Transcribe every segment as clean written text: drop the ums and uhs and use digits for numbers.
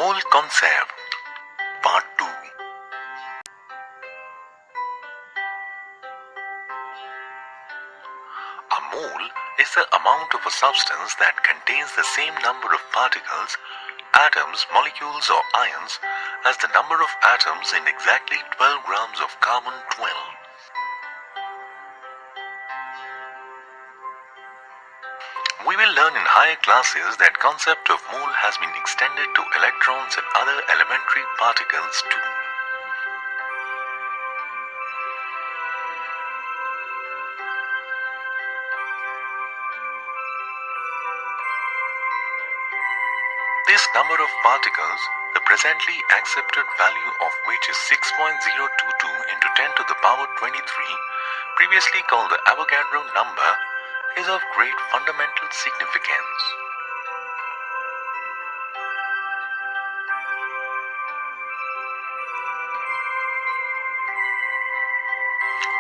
Mole concept, part 2. A mole is the amount of a substance that contains the same number of particles, atoms, molecules or ions as the number of atoms in exactly 12 grams of carbon-12. We will learn in higher classes that concept of mole has been extended to electrons and other elementary particles too. This number of particles, the presently accepted value of which is 6.022 into 10 to the power 23, previously called the Avogadro number, is of great fundamental significance.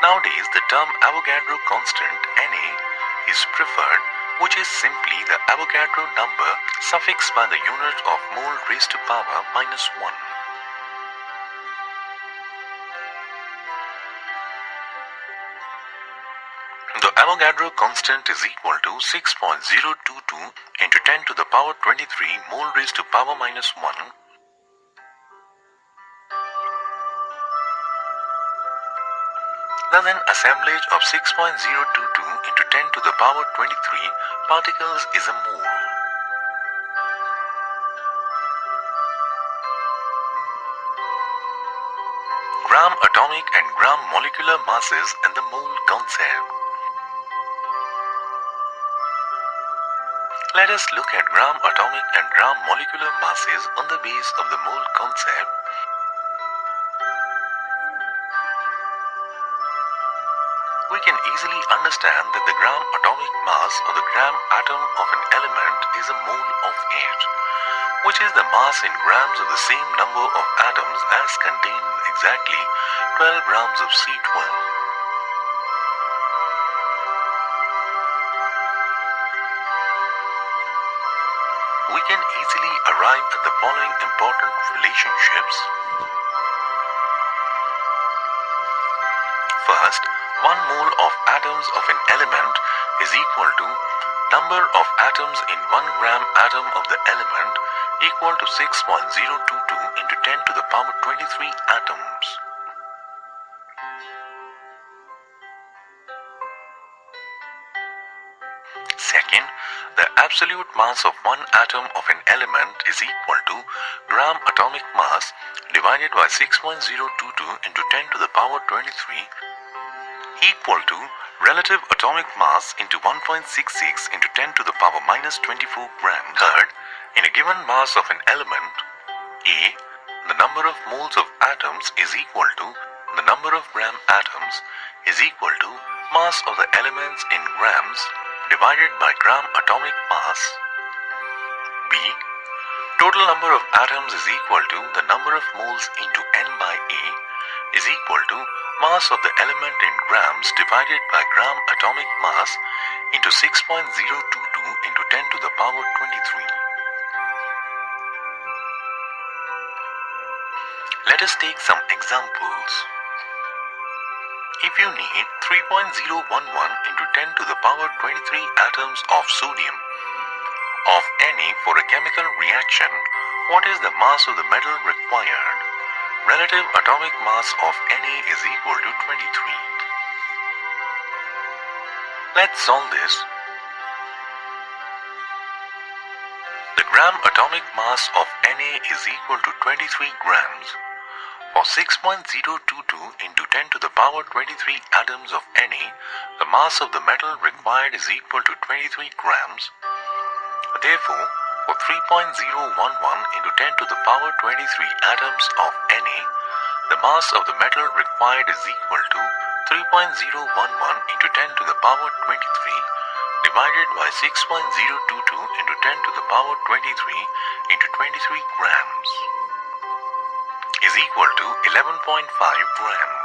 Nowadays, the term Avogadro constant Na is preferred, which is simply the Avogadro number suffixed by the unit of mole raised to power minus 1. The Avogadro constant is equal to 6.022 into 10 to the power 23 mole raised to power minus 1. Thus an assemblage of 6.022 into 10 to the power 23 particles is a mole. Gram atomic and gram molecular masses and the mole concept. Let us look at gram atomic and gram molecular masses on the base of the mole concept. We can easily understand that the gram atomic mass or the gram atom of an element is a mole of it, which is the mass in grams of the same number of atoms as contained in exactly 12 grams of C12. We can easily arrive at the following important relationships. First, 1 mole of atoms of an element is equal to number of atoms in 1 gram atom of the element equal to 6.022 into 10 to the power 23 atoms. Second, the absolute mass of 1 atom of an element is equal to gram atomic mass divided by 6.022 into 10 to the power 23 equal to relative atomic mass into 1.66 into 10 to the power minus 24 grams. Third, in a given mass of an element, A, the number of moles of atoms is equal to the number of gram atoms is equal to mass of the elements in grams divided by gram atomic mass. B, total number of atoms is equal to the number of moles into n by A is equal to mass of the element in grams divided by gram atomic mass into 6.022 into 10 to the power 23. Let us take some examples. If you need 3.011 into 10 to the power 23 atoms of sodium of Na for a chemical reaction, what is the mass of the metal required? Relative atomic mass of Na is equal to 23. Let's solve this. The gram atomic mass of Na is equal to 23 grams. For 6.022 into 10 to the power 23 atoms of Na, the mass of the metal required is equal to 23 grams. Therefore, for 3.011 into 10 to the power 23 atoms of Na, the mass of the metal required is equal to 3.011 into 10 to the power 23 divided by 6.022 into 10 to the power 23 into 23 grams is equal to 11.5 grams.